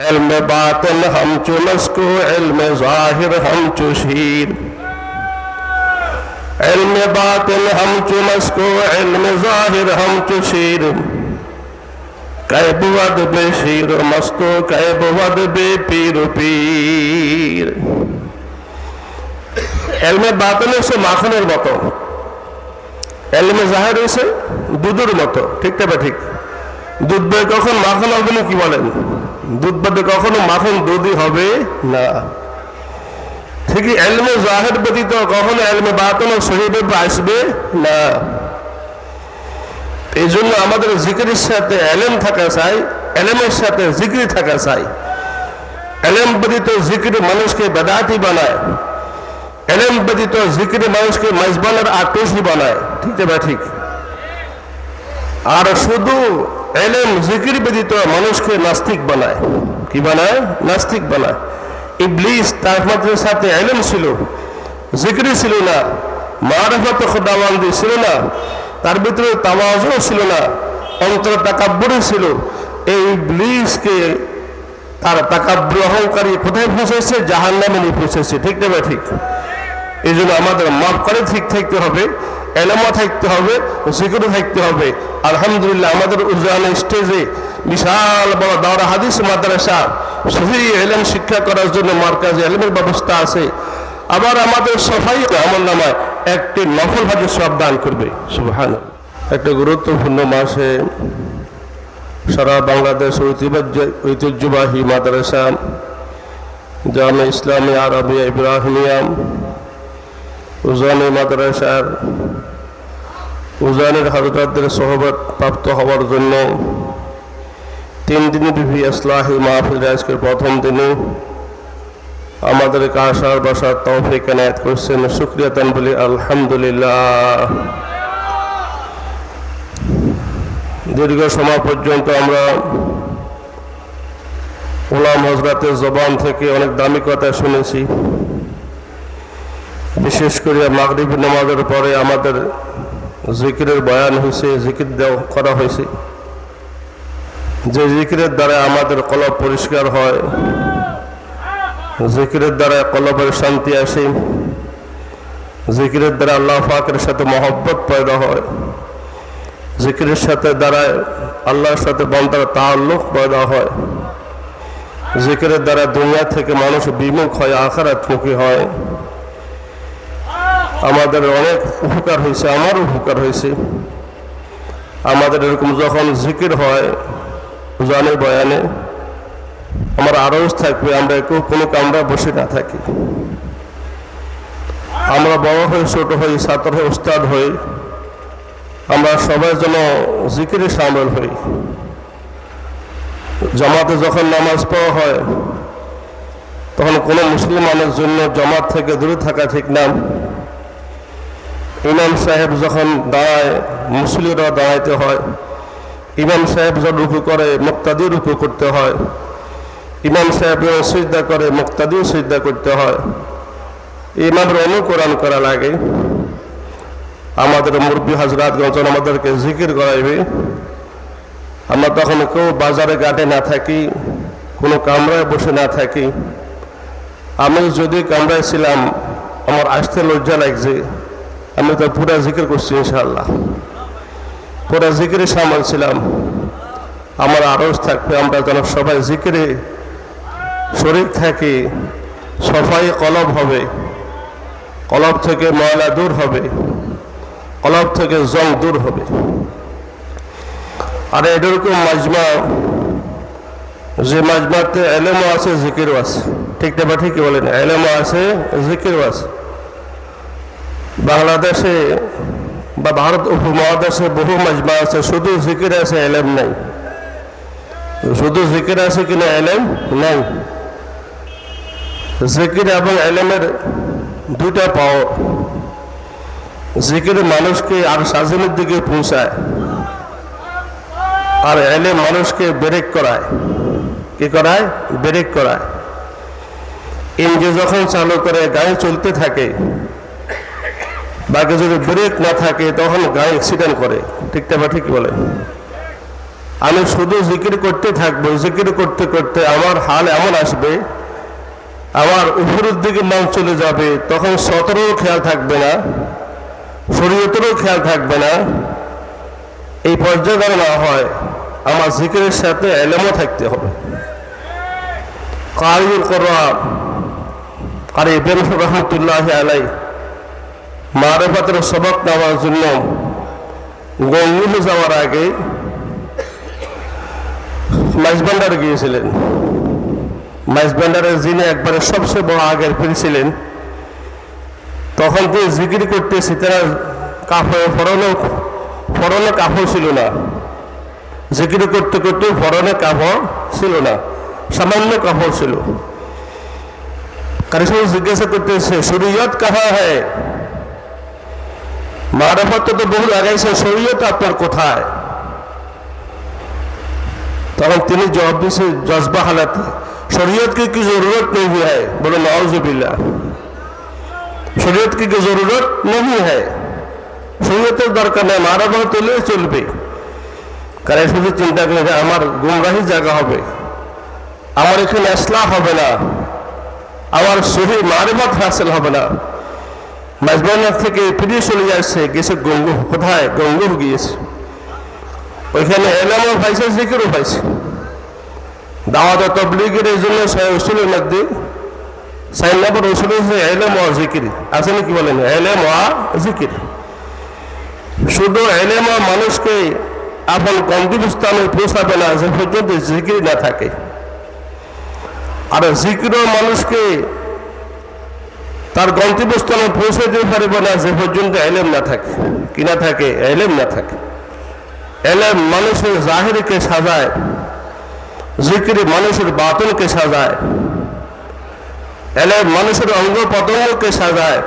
इल्म बातिन हम चु मस्को इल्म ज़ाहिर हम चु शीर इल्म बातिन हम चु मस्को इल्म ज़ाहिर हम चु शीर कैब वद बे शीर मस्तो कैब वद बे पीर पीर। इल्म बातिन से माखনের মতো, इल्म ज़ाहिर से দুধের মতো। ঠিক না ঠিক? দুধ বের কখন মাখন হবে না কি বলেন? দুধ বাদে কখনো মাখন দুধই হবে না। ঠিকই ইলমে জাহির ব্যতীত কখনো ইলমে বাতিন সহিভাবে আসবে না। এই জন্য আমাদের জিকিরের সাথে ইলম থাকা চাই, ইলমের সাথে জিকির থাকা চাই। ইলম ব্যতীত জিকির মানুষকে বেদাতি বানায়, ইলম ব্যতীত জিকির মানুষকে মাইজবানের আতশি বানায়। ঠিক না ঠিক? আর শুধু ইলম জিকির ব্যতীত মানুষকে নাস্তিক বানায়। কি বানায়? নাস্তিক বানায়। ইবলিস তার সাথে ইলম ছিল, জিকির ছিল না, মারিফাত খুদাবন্দি ছিল না, তার ভিতরে তাওয়াজু ছিল না, অন্তর তাকাব্বুর ছিল। এই ইবলিসকে তার তাকাব্বুর অহংকারী কোথায় পৌঁছেছে? জাহান্নামে নিয়ে পৌঁছেছে। ঠিক না ঠিক? এই জন্য আমাদের মাফ করে ঠিক থাকতে হবে, এলমও থাকতে হবে, জিকিরও থাকতে হবে। আলহামদুলিল্লাহ আমাদের উজান স্টেজে বিশাল বড় দাওরা হাদিস মাদ্রাসা, সহিহ ইলম শিক্ষা করার জন্য মার্কাজে ইলমের ব্যবস্থা আছে। আবার আমাদের সফাই আমলনামায় একটি নফল হজের সওয়াব দান করবে। সুবহানাল্লাহ। একটা গুরুত্বপূর্ণ মাসে সারা বাংলাদেশ ঐতিহ্যবাহী মাদ্রাসা জামে ইসলামী আরবিয়া ইব্রাহিমিয়া উজানি মাদ্রাসার উজানের হযরতদের সোহবত প্রাপ্ত হওয়ার জন্য 3 দিনব্যাপী ইসলাহি মাহফিল আজকের প্রথম দিনে আমাদেরকে আসার বসার তৌফিক এনায়েত করেছেন। শুকরিয়া তান বলি আলহামদুলিল্লাহ। দীর্ঘ সময় পর্যন্ত আমরা উলামা হযরতের জবান থেকে অনেক দামি কথা শুনেছি। বিশেষ করে মাগরিবের নামাজের পরে আমাদের জিকিরের বয়ান হয়েছে, জিকির করা হয়েছে। যে জিকিরের দ্বারা আমাদের কলব পরিষ্কার হয়, জিকিরের দ্বারা কলবের শান্তি আসে, জিকিরের দ্বারা আল্লাহ পাকের সাথে মহব্বত পয়দা হয়, জিকিরের সাথে দ্বারা আল্লাহর সাথে বান্দার তাআল্লুক পয়দা হয়, জিকিরের দ্বারা দুনিয়া থেকে মানুষ বিমুখ হয়, আখিরাতমুখী হয়। আমাদের অনেক উপকার হয়েছে, আমারও উপকার হয়েছে। আমাদের এরকম যখন জিকির হয় জানে বয়ানে, আমার আরজ থাকবে আমরা কেউ কোনো কামরা বসে না থাকি। আমরা বড় হই, ছোট হই, ছাত্র হই, উস্তাদ হই, আমরা সবাই যেন জিকিরে শামিল হই। জামাতে যখন নামাজ পড়া হয় তখন কোনো মুসলমানের জন্য জামাত থেকে দূরে থাকা ঠিক না। ইমাম সাহেব যখন দাঁড়ায় মুসল্লিরাও দাঁড়াইতে হয়, ইমাম সাহেব যখন রুকু করে মুক্তাদি রুকু করতে হয়, ইমাম সাহেব যখন সিজদা করে মুক্তাদিও সিজদা করতে হয়। ইমামের অনুকরণ করা লাগে। আমাদের মুরব্বী হযরতগণ আমাদেরকে জিকির করাইবে। আমরা তখন কেউ বাজারে ঘাটে না থাকি, কোনো কামরায় বসে না থাকি। আমি যদি কামরায় ছিলাম আমার আসতে লজ্জা লাগছে, আমি তো পুরা জিকির করছি ইনশাআল্লাহ, পুরা জিকিরে শামিল ছিলাম। আমার আরজ থাকবে আমরা যেন সবাই জিকিরে শরীক থাকি। সফাই কলব হবে, কলব থেকে ময়লা দূর হবে, কলব থেকে জং দূর হবে। আর এরকম মাজমা, যে মাজমাতে ইলমও আছে জিকিরও আছে। ঠিক না ঠিকই বলেন? ইলমও আছে, জিকিরও আছে। বাংলাদেশে বা ভারত উপমহাদেশে বহু মাজমা আছে, শুধু জিকির আছে, ইলম নাই। শুধু জিকির আছে কিনা ইলম নাই। জিকির এবং ইলমের দুইটা পাওয়ার। জিকির মানুষকে আর সাজনের দিকে পৌঁছায়, আর ইলম মানুষকে ব্রেক করায়। কি করায়? ব্রেক করায়। ইঞ্জিন যখন চালু করে গাড়ি চলতে থাকে, বাকি যদি ব্রেক না থাকে তখন গাড়ি অ্যাক্সিডেন্ট করে। ঠিক না ঠিকই বলেন? আমি শুধু জিকির করতে থাকবো, জিকির করতে করতে আমার হাল এমন আসবে, আমার উপরের দিকে মন চলে যাবে, তখন সতরেরও খেয়াল থাকবে না, শরীয়তেরও খেয়াল থাকবে না। এই পর্যায়ে যেন না হয়, আমার জিকিরের সাথে এলেমও থাকতে হবে। কারিউল কোরআন কারি ইবনে রহমতুল্লাহ আলাইহি মারিফাতের সবক নেওয়ার জন্য গঙ্গুলে যাওয়ার আগে মাইজভান্ডারে গিয়েছিলেন। মাইজভান্ডারের যিনি একবারে সবচেয়ে বড় আগের পীর ছিলেন, তখন তিনি জিকির করতেছি, তারা কাপড় ফরনে কাপড় ছিল না, জিকির করতে করতে ফরনে কাপড় ছিল না, সামান্য কাপড় ছিল। কারণ সবাই জিজ্ঞাসা করতেছে শরীয়ত কাহা হ্যায়, মারিফত তো বহু আগাইছে, শরীয়ত আপনার কোথায়? তখন তিনি জবাব দিয়েছে জজবা হালাত, शरीयत की जरूरत नहीं है। बोलो नाउजुबिल्लाह, शरीयत की जरूरत नहीं है, শরীয়তের দরকার নেই, মারামারি তুলে চলবে। কারণ শুধু চিন্তা করে যে আমার গুমরাহি জায়গা হবে, আমার এখানে ইসলাহ হবে না, আমার সহি মারিফত হাসিল হবে না। মাইজবান্ডার থেকে ফিরে চলে যাচ্ছে, গেছে গঙ্গু, কোথায়? গঙ্গুর গিয়েছে, ওইখানে এলামও পাইছে, জিকিরও পাইছে। দাওয়াত তাবলীগের জন্য রসুলের মধ্যে 4 নম্বর রসুল হচ্ছে ইলম ও জিকির, আছে নাকি বলেন? ইলম ও জিকির। শুধু ইলম মানুষকে আপন গন্তব্যস্থানে পৌঁছাবে না যে পর্যন্ত জিকির না থাকে, আর জিকিরও মানুষকে তার গন্তব্যস্থানে পৌঁছে দিতে পারবে না যে পর্যন্ত ইলম না থাকে। কি না থাকে? ইলম না থাকে। ইলম মানুষের জাহিরকে সাজায়, জিকির মানুষের বাতিনকে সাজায়, ইলম মানুষের অঙ্গ প্রত্যঙ্গকে সাজায়,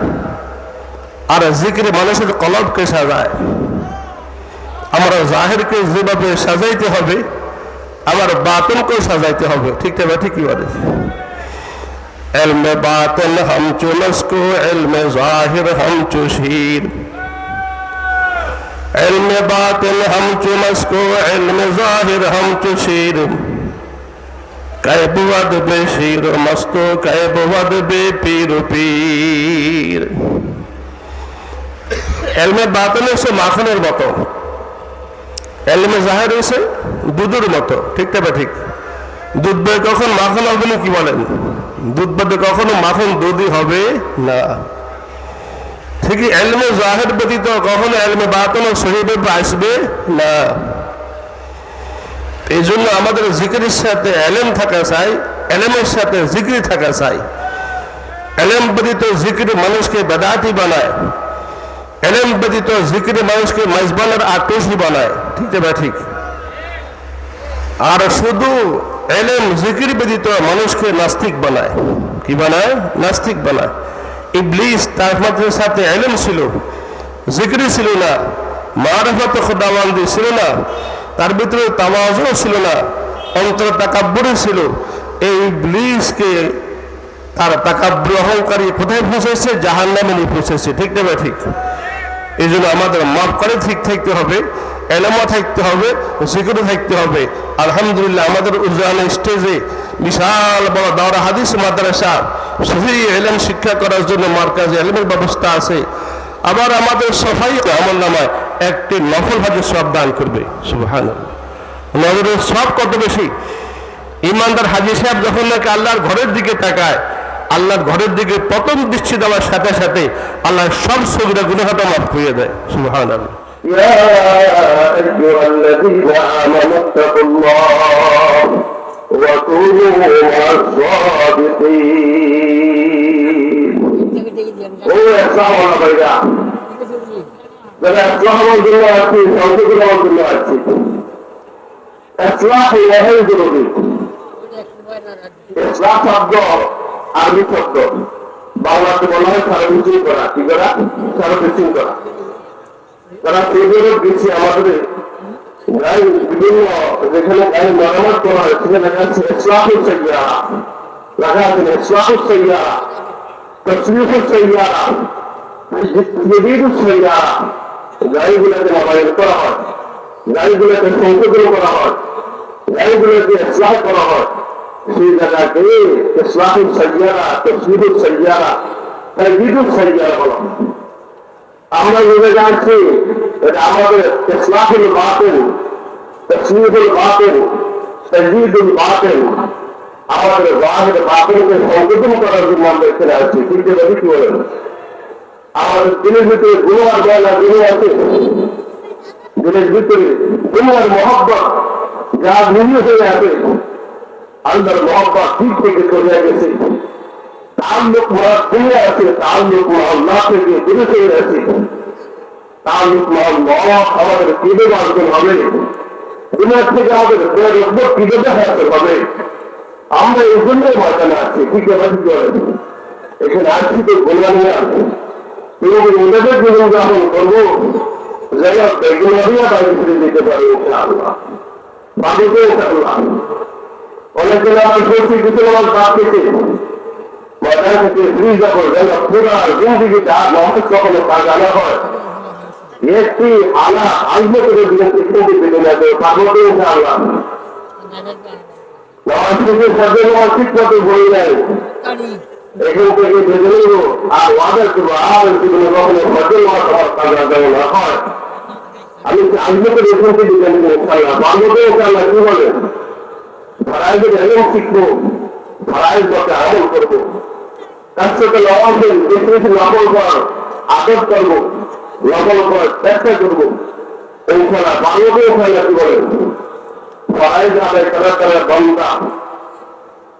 আর জিকির মানুষের কলবকে সাজায়। আমরা জাহিরকে যেভাবে সাজাইতে হবে, আমার বাতিনকেও সাজাইতে হবে। ঠিক না? ঠিকই বলে। ইলমে বাতিন হাম চো নসকো, ইলমে জাহির হাম চো শির। ইলমে বাতিন হাম চো নসকো, ইলমে জাহির হাম চো শির। कैबवद बे शीर मस्तो, कैबवद बे पीर पीर। এলমে বাতিন হচ্ছে মাখনের মতো, এলমে জাহির হচ্ছে দুধের মতো। ঠিক না? ঠিক। দুধ বের কখন মাখন হবে না? কি বলেন? দুধ বেদে কখনো মাখন দুধই হবে না। ঠিকই এলমে জাহির ব্যতীত কখনো এলমে বাতিন সহিভাবে আসবে না। এই জন্য আমাদের জিকিরের সাথে এলেম থাকা চাই, এলেমের সাথে জিকির থাকা চাই। এলেম ব্যতীত জিকির মানুষকে বেদাতি বানায়, এলেম ব্যতীত জিকির মানুষকে মাইজবানের আতশি বানায়। ঠিক আছে? ঠিক। আর শুধু এলেম জিকির ব্যতীত মানুষকে নাস্তিক বানায়। কি বানায়? নাস্তিক বানায়। ইবলিস তার সাথে এলেম ছিল, জিকির ছিল না, মারিফত খুদাবন্দি ছিল না, তার ভিতরে তাওয়াজু ছিল না, অন্তর তাকাব্বুর ছিল। এই ইবলিসকে তার তাকাব্বুর অহংকারী কোথায় পৌঁছেছে? জাহান্নামে নিয়ে পৌঁছেছে। ঠিক না? ঠিক। এই জন্য আমাদের মাফ করে ঠিক থাকতে হবে, এলেমও থাকতে হবে, জিকিরও থাকতে হবে। আলহামদুলিল্লাহ আমাদের উজান স্টেজে বিশাল বড় দাওরা হাদিস মাদ্রাসা, সহিহ ইলম শিক্ষা করার জন্য মারকাজে ইলমের ব্যবস্থা আছে। আবার আমাদের সফাই আমলনামায় একটি নফল হজের সওয়াব দান করবে। সুবহানাল্লাহ। নজরের সওয়াব কত বেশি! ইমানদার হাজী সাহেব যখন নাকি আল্লাহর ঘরের দিকে তাকায়, আল্লাহর ঘরের দিকে প্রথম দৃষ্টি দেওয়ার সাথে সাথে আল্লাহ সব সগীরা গুনাহটা মাফ করে দেয়। সুবহানাল্লাহ। ইয়া আইয়ুহাল্লাযীনা আমানু তাকুল্লাহ ওয়া কুনু মা'আস সাদিকিন। ও আসসালামু আলাইকুম। যারা ইসলামের জন্য আছি, সহযোগিতার জন্য আছি, ইসলাহ ইলাহি জরুরি। ইসলাহ শব্দ আরবি শব্দ, বাংলাতে বলা হয় সার্ভিসিং করা। কি করা? সার্ভিসিং করা। তারা সেগুলো দিচ্ছে আমাদের গাড়ি, বিভিন্ন যেখানে গাড়ি মেরামত করা হয় সেখানে লেখা আছে ইসলাহুল সাইয়ারা, লেখা আছে ইসলাহুল সাইয়ারা, তসরিফুল সাইয়ারা, তাজদীদুস সাইয়ারা। গাড়িগুলোকে মোবাইল করা হয়, গাড়িগুলোকে সংশোধন করা হয়, গাড়িগুলোকে ইসলাহ করা হয়, সেই জায়গাকে ইসলাহুল সাইয়ারা, তসলিহুল সাইয়ারা, তাজদীদুল সাইয়ারা বলা হয়। আমরা বুঝে যাচ্ছি এটা আমাদের ইসলাহুল বাতিল, তসলিহুল বাতিল, তাজদীদুল বাতিল, আমাদের জাহির বাতিলকে সংশোধন করার জন্য আমরা এখানে আছি। কিন্তু কি বলেন, আমাদের দিনের ভিতরে গুনার বয়লা গুণ আছে, দিনের ভিতরে গুনার মহব্বত যা মিলিয়ে হয়ে আছে, আল্লাহর মহব্বত ঠিক থেকে চলে গেছে, তাল্লুক মহান দুনিয়া আছে, তাল্লুক আল্লাহ থেকে দূরে চলে গেছে, তাল্লুক আল্লাহ আমাদের কিভাবে অর্জন হবে, দুনিয়ার থেকে আমাদের রহমত কিভাবে হারাতে হবে, আমরা এই জন্যই ময়দানে আছি। ঠিক আছে, এখানে আসছি তো গোলা নিয়ে আসছি, তুমি নিজেদের জীবন যাপন করবো যেন বেগুনিয়া বাড়ি ফিরে দিতে পারে ইনশাআল্লাহ, বাড়িতে ইনশাআল্লাহ। অনেকে আমার করছি কিছু আমার বাদ পেয়েছে ময়দান থেকে ফ্রি যাবো যেন পুরা জিন্দিগিতে আর মহাজ কখনো কাজ আনা হয়, একটি আনা আসবে করে দিয়েছে কিন্তু পেতে না তো পারবো ইনশাআল্লাহ। নামাজ থেকে সাথে নামাজ ঠিক মতো বই নেয়, এখান থেকে ভেবে নেব আর ওয়াদার করবো আর জীবনে কখনো ফজল নামাজ কাজ আদায় না হয়। আমি আসবে করে এখান থেকে দিতে নেব ইনশাআল্লাহ, পারবো তো ইনশাআল্লাহ। কি বলেন, ফরাইজের এলেম শিখবো, ফরাইজ মতে আমল করবো, তার সাথে নফল বেশি বেশি নফল কর আদর করবো, নফল কর চেষ্টা করবো ইনশাআল্লাহ, পারবো তো ইনশাআল্লাহ। কি বলেন, ফরাইজ আদায় করার দ্বারা বন্দা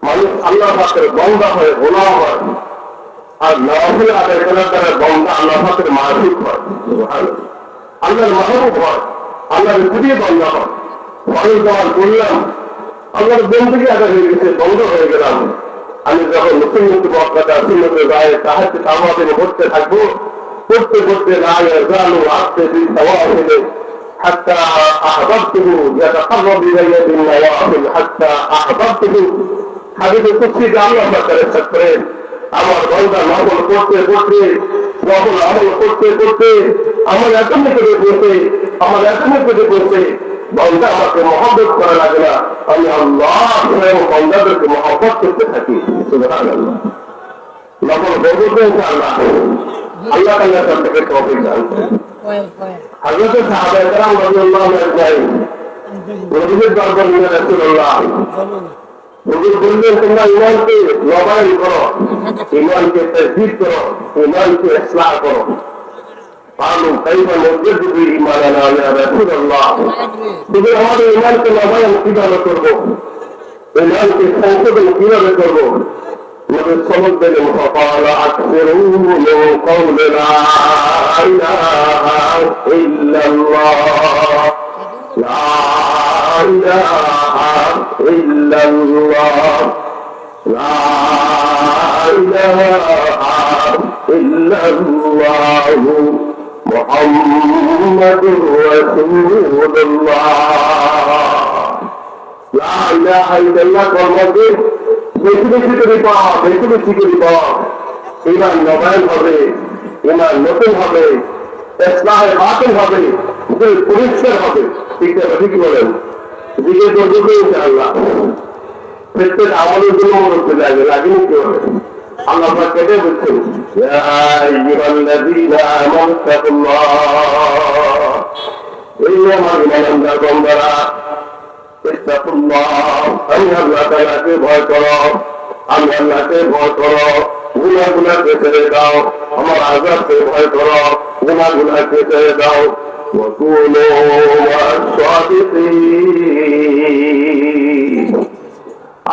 মানুষ আল্লাহ পাকের বন্দা হয়ে গোলাম হয়, আর নফল আদায় করার দ্বারা বন্দা আল্লাহ পাকের মাহবুব হয়, আল্লাহর মাহবুব হয়, আল্লাহর খুবই বন্দা হয়। ফরাইজ আমার করলাম, আল্লাহর বন্দী আদায় হয়ে গেছে, বন্ধ হয়ে গেলাম। আমি যখন নতুন নতুন বক্তা সুন্নতে গায়ে সাহায্যে তামাদের করতে থাকবো, করতে করতে রায় জানু আসতে দিন حتى أحببته يتقرب إلي بالنوافل حتى أحببته حديث القدسي الله بكر السكرين আমার বন্ধা নকল করতে করতে নকল আমল করতে করতে আমার এতনে করে বসে আমার এতনে করে বসে বন্ধা আমাকে মহব্বত করা লাগে না, আমি আল্লাহ স্বয়ং বন্ধাদেরকে মহব্বত করতে থাকি। সুবহানাল্লাহ, নকল বলতে আল্লাহ আল্লাহ তাআলা থেকে তৌফিক দান করেন। হযরত সাহাবায়ে কেরাম রাদিয়াল্লাহু আনহুম নবীর দরবারে নিয়ে রাসূলুল্লাহ হুজুর বললেন, তোমরা ঈমানকে নবায়ন করো, ঈমানকে তাজদীদ করো, ঈমানকে ইসলাহ করো। قالوا كيف نجدد إيماننا يا رسول الله؟ হুজুর আমাদের ঈমানকে নবায়ন কিভাবে করবো, ঈমানকে সংশোধন কিভাবে করবো? নবী সাল্লাল্লাহু আলাইহি ওয়াসাল্লাম قال أكثروا من قول لا إله إلا الله لا إله إلا الله لا إله إلا الله محمد رسول الله। لا إله إلا الله কর্মকে বেশি বেশি করে পাওয়া, বেশি বেশি করে পাওয়া, ঈমান নবায়ন হবে, ঈমান নতুন হবে, ইসলাহে বাতিল হবে, দিল পরিষ্কার হবে। ঠিক আছে, কি বলেন, দিকে তো দিকে ইনশাআল্লাহ প্রত্যেক আমলের জন্য মনে লাগে, লাগেনি কি হবে। আল্লাহ পাক কেটে বলছেন, ইয়া আইয়ুহাল্লাযীনা আমানু তাকুল্লাহ, এই আমার ঈমানদার বান্দারা ইত্তাকুল্লাহ, আমি আল্লাহ তাআলাকে ভয় করো, আমি আল্লাহকে ভয় করো, গুনাহগুলোকে ছেড়ে দাও, আমার আযাবকে ভয় করো, গুনাহগুলোকে ছেড়ে দাও। ওয়াকুনু মা'আস-সাদিকিন,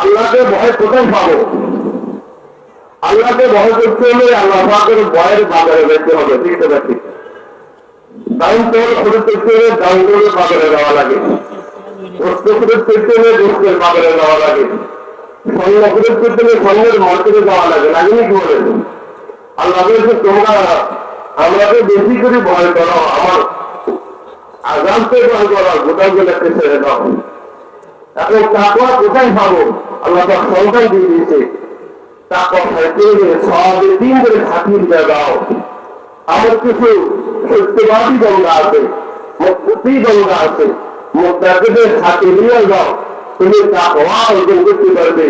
আল্লাহকে ভয় কোথায় পাবো? আল্লাহকে ভয় করতে হলে আল্লাহ পাকের ভয়ের বাজারে যেতে হবে। ঠিক আছে, ডাউন টাউন করে করতে হলে ডাউন টাউনের বাজারে যাওয়া লাগে, গোস্তের করতে হলে গোস্তের বাজারে যাওয়া লাগে, স্বর্ণ করে করতে হলে স্বর্ণের মার্কেটে যাওয়া লাগে, লাগেনি কি বলে? আল্লাহ বলছে, তোমরা আমাকে বেশি করে ভয় করো, আমার আযাবকে ভয় করো, গোটাগুলোকে ছেড়ে দাও। এখন তাকওয়া কোথায় পাবো? আল্লাহ তার সন্তান দিয়ে দিয়েছে, তাকওয়া খাইতে হলে সবে দিন করে খাতির দাও। আমার কিছু সত্যবাদী বান্দা আছে, প্রতিবন্ধা আছে, মুত্তাকিদের সাথে নিয়ে যাও, তুমি তাকওয়া অর্জন করতে পারবে,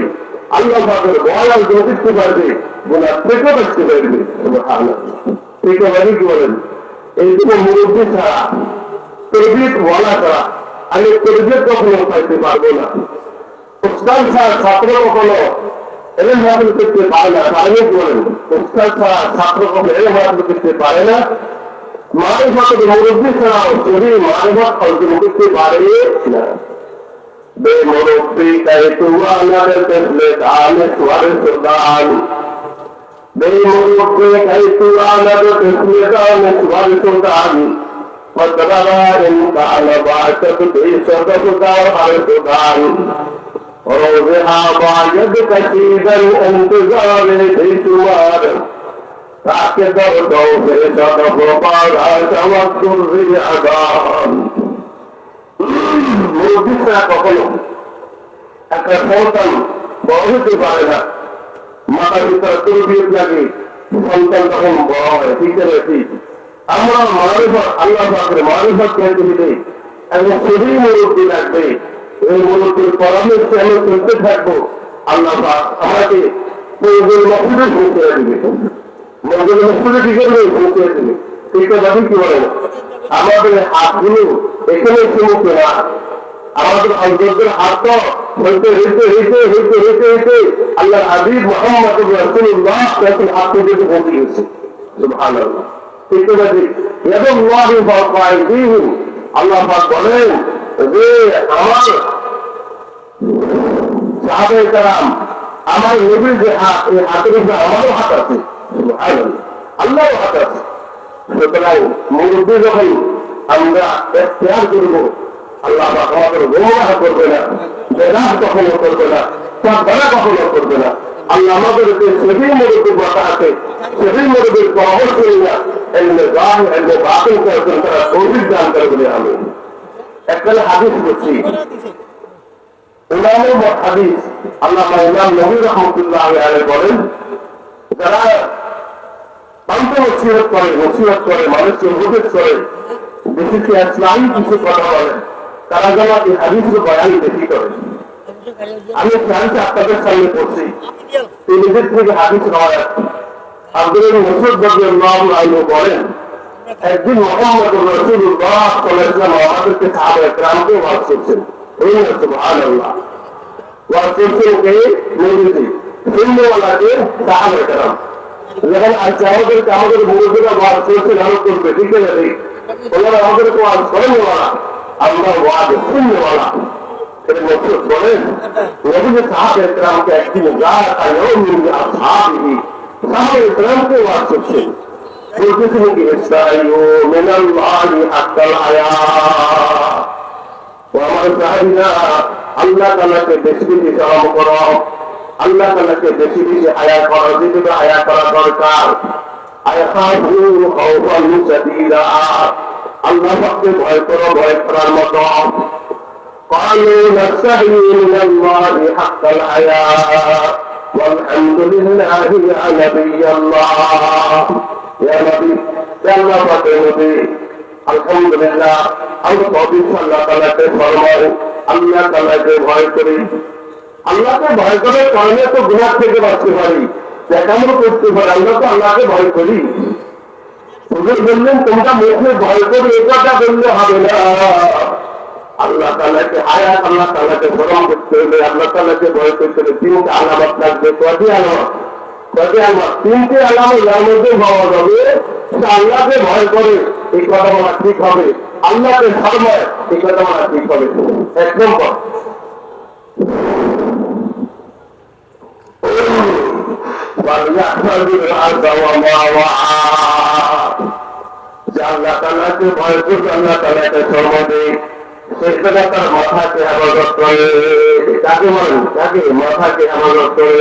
আল্লাহ পাকের ভয় অর্জন করতে পারবে, গুনাহ থেকে বাঁচতে পারবে। সুবহানাল্লাহ। ঠিক আছে, কি বলেন? এইটুকু মুরব্বী ছাড়া, তরবিয়ত ওয়ালা ছাড়া আমি তরবিয়ত কখনো পাইতে পারবো না। উস্তাদ ছাড়া ছাত্র কখনো এলেম হাসিল করতে পারে না। তাহলে কি বলেন? উস্তাদ ছাড়া ছাত্র কখনো এলেম হাসিল করতে পারে না। মারিফত মুরব্বী ছাড়াও যদি মারিফত অর্জন করতে পারে না। বেমুরব্বী কাইতুয়ানাদের দেখলে দানে সুয়ারে সুলতান, বেমুরব্বী কাইতুয়ানাদের দেখলে দানে সুয়ারে সুলতান, ফতরা ইনকান বাশত বিশদকা আর সুলতান, রোজহা বায়দ কসিদান ইন্তজারে বেশুমার, তাকে দর্দ বেশদ গোপারা তাওয়াক্কুল রিয়াদান। মুরব্বী ছাড়া কখনো একটা সন্তান বড় হতে পারে না। মাতার পিতার তরবিয়ত লাগে, সন্তান তখন বড় হয়। ঠিক আছে, আমরা মারিফত, আল্লাহ পাকের মারিফত পেতে দিলে এবং সেই মুরব্বী লাগবে। এই মুরব্বীর পরামর্শে আমরা চলতে থাকবো। আল্লাহ পাক আমাকে মঞ্জুর মসজিদে পৌঁছে দিবে, মঞ্জুর মসজিদে কি করবে? পৌঁছে দিবে। ঠিক আছে, কি বলে না? আমাদের হাতগুলো এখানে সীমিত না, আমাদের অন্তরের হাত তো হইতে হইতে হইতে হইতে হইতে হইতে আল্লাহ হাবিব মুহাম্মদ রাসূলুল্লাহ তখন হাত পর্যন্ত পৌঁছে গেছে। সুবহানাল্লাহ। ঠিক আছে, ইয়াদুল্লাহি ফাওকা আইদিহিম, আল্লাহ পাক বলেন যে আমার সাহাবায়ে কেরাম, আমার নবীর যে হাত, এই হাতের উপরে আমারও হাত আছে। সুবহানাল্লাহ, আল্লাহর হাত আছে। সুতরাং মুরব্বী যখন আমরা ইখতিয়ার করবো, আল্লাহ পাক আমাদের গোমরাহ করবে না, বেদাত কখনো করবে না, সাবধানা কখনো করবে না। আল্লাহ আমাদেরকে সেই মুরব্বীর কথা আছে, সেই মুরব্বীর পরামর্শ না, এলমে জাহির এলমে বাতিন করছেন, তারা তৌফিক দান করে বলে আমি একটা হাদিস বলছি। ইমামের হাদিস আল্লামা ইমাম নবী রাহমাতুল্লাহ আলাইহি বলেন, যারা নসিহত করে, মানুষকে উপদেশ করে, বিশেষ করে ইসলামী কিছু কথা বলে, তারা যেন এই হাদিসের বয়ান বেশি করে। আমি হাদিস আপনাদের সামনে পড়ছি, তিনি নিজের থেকে হাদিস রাওয়ায়াত। আব্দুল মাসউদ রাদিয়াল্লাহু আনহু বলেন, একদিন মুহাম্মদ রাসূলুল্লাহ সাল্লাল্লাহু আলাইহি ওয়াসাল্লাম আমাদেরকে সাহাবায়ে কেরামকে ওয়াজ করছেন। সুবহানাল্লাহ। ওয়াজ করছেন কে? নবীজি। সুন্নাহওয়ালাকে সাহাবায়ে কেরাম। যখন আমাদেরকে আমাদের মুরব্বীরা ওয়াজ করছেন, আমল করবে। ঠিক আছে, ওনারা আমাদেরকে ওয়াজ করেনওয়ালা, আমরা ওয়াজ শুননেওয়ালা। এর মকসুদ বলেন, নবীজি সাহাবায়ে কেরামকে একদিন যারা ইয়াউমিন আসহাবিহি, সাহাবায়ে কেরামকে ওয়াজ করছেন। বলতেছেন কি, ইসতাইয়ু মিনাল্লাহি হাক্কাল হায়া। ও আমার সাহাবীরা, আল্লাহ তাআলাকে বেশি বেশি স্মরণ করো, আল্লাহ তাআলাকে বেশি বেশি হায়া করো, যেটা হায়া করা দরকার। আয়াখাফু খাওফান শাদীদা, আল্লাহ পাককে ভয় করো, ভয় করার মতো। قالوا نستحي من الله حق الحياء والحمد لله يا نبي الله। يا نبي، يا الله পাকের নবী, আলহামদুলিল্লাহ, আমরা পবিত্র আল্লাহ তাআলাকে ফরমাই, আল্লাহ তাআলাকে ভয় করি। আল্লাহকে ভয় করার কারণে তো গুনাহ থেকে বাঁচতে পারি, দেখানো করতে পারি। আমরা তো আল্লাহকে ভয় করি। হুজুর বললেন, তোমরা মুখে ভয় করো, এ কথা বললে হবে না। আল্লাহ তাআলাকে আয়াত, আল্লাহ তাআলাকে স্মরণ করতে হবে, আল্লাহ তাআলাকে ভয় করতে হবে। তিনটে আলামত লাগবে। কয়টি আলামত? তিনটে আলামত যার মধ্যে পাওয়া যাবে আল্লাহকে ভয় করে, এই কথা বলা ঠিক হবে। আল্লাহকে ফরমায়, এই কথা বলা ঠিক হবে। এক নম্বর, আল্লাহ তাআলাকে ভয় করবে, আল্লাহ তাআলাকে ফরমাবে, সেটা তার মাথাকে হেফাজত করে। তাকে বলেন, তাকে মাথাকে হেফাজত করে।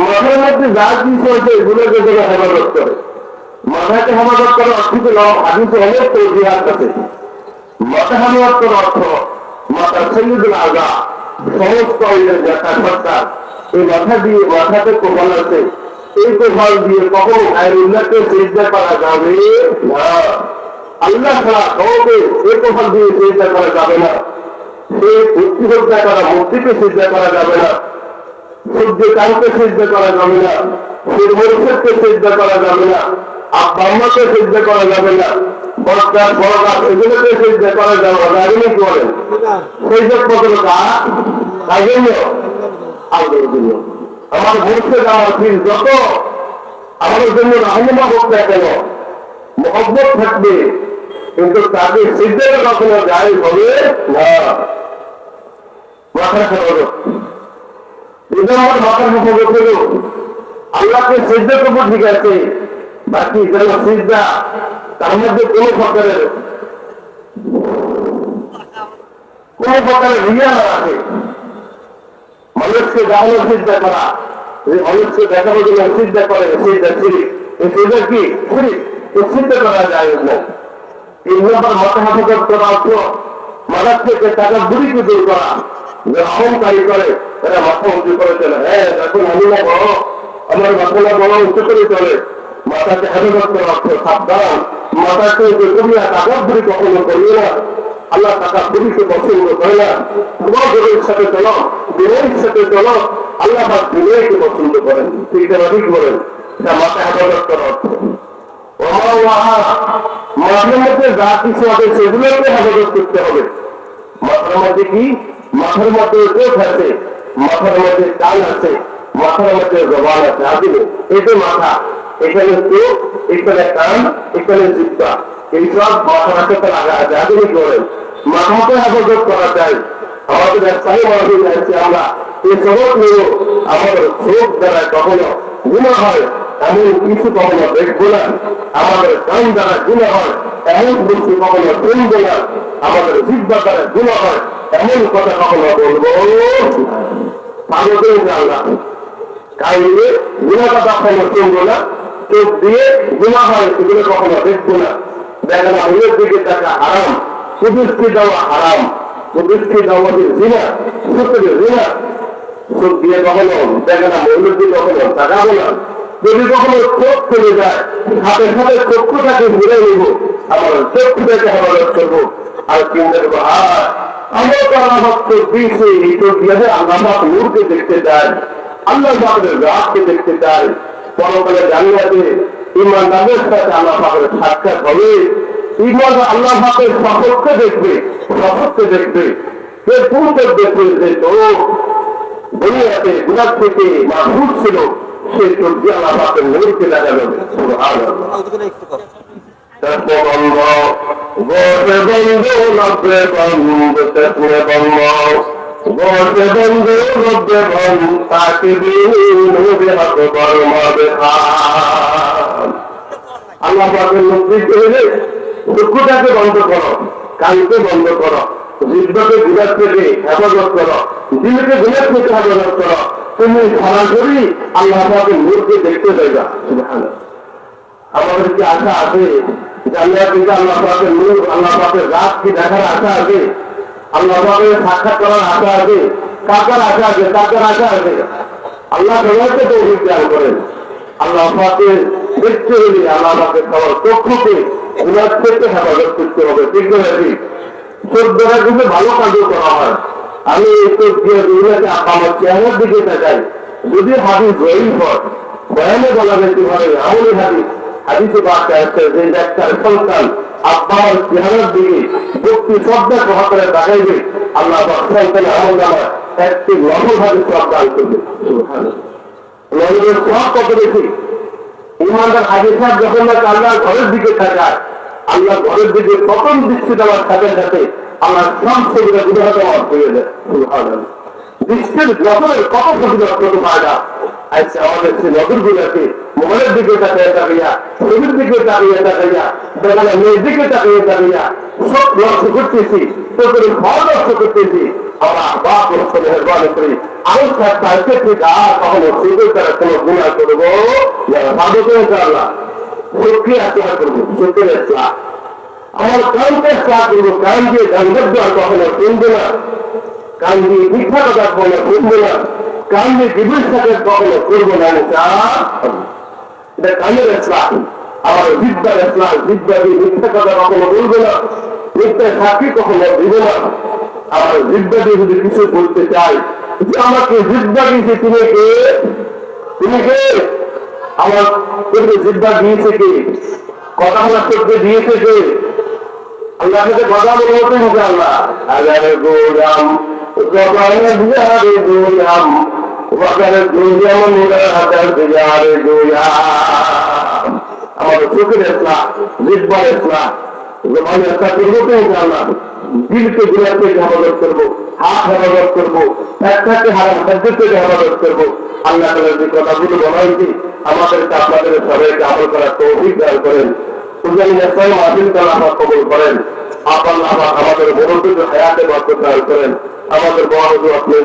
মাথার মধ্যে যা কিছু আছে এগুলোকে যেন হেফাজত করে। মাথাকে হেফাজত করার অর্থ ছিল, হাদিসে অনেক তৌজিহাত আছে। মাথা হেফাজত করার অর্থ, মাথার সৈয়দুল আগা, সমস্ত যাতা সত্তার এই মাথা দিয়ে, মাথাতে কোপাল আছে, এই কোপাল দিয়ে কখনো গায়রুল্লাহকে সিজদা করা যাবে না। আল্লাহ ছাড়া কাউকে সে কোথাও দিয়ে চিন্তা করা যাবে না, সেই মূর্তি হত্যা করা মূর্তিকে চিন্তা করা যাবে না, সূর্য চাঁদকে চিন্তা করা যাবে না, সেই মনুষ্যকে চিন্তা করা যাবে না, আব্বা আম্মাকে চিন্তা করা যাবে না, বড়কার বড়কার এগুলোকে চিন্তা করা যাবে না। আপনি কি বলেন? সেই সব কত কাজ তাই জন্য আল্লাহর জন্য আমার ভবিষ্যৎ আমার ফির যত আমাদের জন্য রাহনুমা হোক না কেন, মহব্বত থাকবে, কিন্তু তাকে সিদ্ধান্ত কখনো জায়েজ হবে না। মাথা খারাপ মাথার মুখে বলছিল আল্লাহকে সিদ্ধা করবো ঠিক আছে, বাকি যেন সিদ্ধা তার মধ্যে কোন প্রকারের রিয়া না আছে। মানুষকে দেখানো চিন্তা করা, যে মানুষকে দেখানোর জন্য চিন্তা করে চিন্তা ছিরি, এই চিন্তা কি ছিরি, এই চিন্তা করা যায় না। এই নম্বর মাথা হাফাজত করা অর্থ মাথার থেকে টাকা বুড়িকে দূর করা, যে অহংকারী করে এরা মাথা উঁচু করে চলে। হ্যাঁ এখন আমি না বড়, আমার মাথা না বড় উঁচু করে চলে, মাথাকে হেফাজত করা অর্থ সাবধান, মাথাকে কমিয়া টাকা বুড়ি কখনো করিয়ে না। আল্লাহ টাকা বুড়িকে পছন্দ করে না। তোমার গরিবের সাথে চলো, বিনয়ের সাথে চলো, আল্লাহ তার বিনয়কে পছন্দ করেন। ঠিক ঠিক বলেন, এটা মাথা হেফাজত করা অর্থ। মাথার মধ্যে যা কিছু আছে সেগুলোকে হেফাজত করতে হবে। মাথার মধ্যে কি? মাথার মধ্যে চোখ আছে, মাথার মধ্যে কান আছে, মাথার মধ্যে জবান আছে। আসলে এই যে মাথা, এখানে চোখ, এখানে কান, এখানে জিহ্বা, এইসব মাথার সাথে লাগা আছে। আসলে কি বলেন, মাথাকে হেফাজত করা যায়। আমাদের স্থায়ী মানুষ যাচ্ছি আমরা এই সবক নিয়ে আমাদের চোখ দ্বারা কখনো গুণা হয় এমন কিছু কখনো দেখবো না, আমাদের কান দ্বারা গুণা হয় এমন কিছু কখনো শুনবো না, আমাদের জিহ্বা দ্বারা গুণা হয় এমন কথা কখনো বলবো পাগল জানলাম। কান দিয়ে গুণা কথা কখনো শুনবো না, চোখ দিয়ে গুণা হয় সেগুলো কখনো দেখবো না। দেখেন অন্যের দিকে টাকা হারাম, সুদৃষ্টি দেওয়া হারাম, সুদৃষ্টি দেওয়া জিনা, সত্যি জিনা। চোখ দিয়ে কখনো দেখে না, অন্যের দিকে কখনো তাকাবো না। যদি কখনো চোখ চলে যায় সাথে সাথে চক্ষুটাকে ঘুরে নিব, আমার চক্ষুটাকে হেফাজত করবো। আর চিন্তা করবো আমরা তো আল্লাহ চোখ দিয়েছি, এই চোখ দিয়ে আল্লাহ নূরকে দেখতে চাই, আল্লাহ পাকের রাতকে দেখতে চাই। পরকালে জানিয়াতে ইমানদারের সাথে আল্লাহ পাকের সাক্ষাৎ হবে। ইমান আল্লাহ পাকের সপক্ষে দেখবে, সপক্ষে দেখবে। সে পুরুষের দেখবে যে চোখ দুনিয়াতে গুণার থেকে মাহফুজ ছিল, সে চোখ দিয়ে আল্লাহ পাকের নূরকে দেখা যাবে। বন্ধ গোটে বন্ধু নব্বে বন্ধু তেসনে বন্ধ গোটে বন্ধু নব্বে বন্ধু তাকে দিন হাত কর্মবে আল্লাহ পাকের নব্বীকে হলে চক্ষুটাকে বন্ধ করো, কানকে বন্ধ করো, জিহ্বাকে গুণার থেকে হেফাজত করো, দিলকে গুণার থেকে হেফাজত করো। তুমি সরাসরি আল্লাহ পাকের নূরকে দেখতে যাইবা। আমাদের কি আশা আছে জান্নাত থেকে আল্লাহ পাকের নূর, আল্লাহ পাকের রাত কি দেখার আশা আছে? আল্লাহ পাকের সাক্ষাৎ করার আশা আছে? কাকার আশা আছে? কাকার আশা আছে? আল্লাহ সবাইকে তৌফিক দান করেন। আল্লাহ পাকের দেখতে হলে আল্লাহ পাকের সবার চক্ষুকে গুনাহ থেকে হেফাজত করতে হবে। ঠিক না? চোখ দ্বারা কিন্তু ভালো কাজও করা হয়। আমি এই চোখ দিয়ে দুনিয়াতে আমার চেহারার দিকে তাকাই, যদি হাদিস জয়ীফ হয়, বয়ানে বলা যেতে পারে আমলি হাদিস, হাদিসে বার্তা আসছে যে একটা সন্তান আব্বার চেহারার দিকে ভক্তি শ্রদ্ধা সহকারে তাকাইবে, আল্লাহ সন্তান আমল নামা একটি নবল হাদিস দান করবে। নবীর সব কত বেশি ইমানদার হাদিস সাহেব যখন আল্লাহর ঘরের দিকে তাকায়, আল্লাহ ঘরের দিকে প্রথম দৃষ্টি দেওয়ার সাথে সাথে আল্লাহ সব সেগুলো গুণাহ দেওয়া হয়ে যায়। দৃষ্টির নজরের কত ফজিলত কত ফায়দা। আচ্ছা আমাদের সে নজর গুলাকে মোবাইলের দিকে তাকিয়ে তাকিয়া, ছবির দিকে তাকিয়ে তাকিয়া, বেলা মেয়ের দিকে তাকিয়ে তাকিয়া সব লক্ষ্য করতেছি, তোদের ঘর লক্ষ্য করতেছি। আমরা বাপ লক্ষ্য মেহরবানি করি আরো তার ক্ষেত্রে আর কখনো সুযোগ দ্বারা কোনো গুণা করবো ভালো করে আল্লাহ সত্যি আত্মা করবো, সত্যি আসলা আমার কানকে স্টার্ট করবো, কান দিয়ে গান্ধব্য আর কখনো শুনবো না, কান দিয়ে মিথ্যা কথা কখনো শুনবো না, কান দিয়ে জীবন সাথে কখনো করবো না। এটা কানের ইসলাম। আমার জিব্বার ইসলাম, জিব্বা দিয়ে মিথ্যা কথা কখনো বলবে না, মিথ্যা সাক্ষী কখনো দিবে না। আমার জিব্বা দিয়ে যদি কিছু বলতে চাই, যে আমাকে জিব্বা দিয়েছে, তুমি কে? তুমি কে? আমার তোকে জিব্বা দিয়েছে কে? কথা বলার তোকে দিয়েছে কে? আল্লাহ সাথে কথা বলতে হবে। আল্লাহ আগারে গোলাম জবানে দিয়ারে গোলাম ওয়াগারে গোলাম মুরা হাজার দিয়ারে গোলাম। আমাদের চোখের ইসলাম, জিহ্বার ইসলাম, জবানে একটা করবো তো ইনশাআল্লাহ। দিলকে গুনাহ থেকে হেফাজত করবো, হাত হেফাজত করবো, একটাকে হারাম খাদ্য থেকে হেফাজত করবো। আল্লাহ তাআলা যে কথাগুলো বলাইছি আমাদেরকে আপনাদের সবাইকে আমল করার তৌফিক দান করেন। কবুল করেন। আমাদের বড় হায়াতে বরকত দান করেন। আমাদের বড় আপনি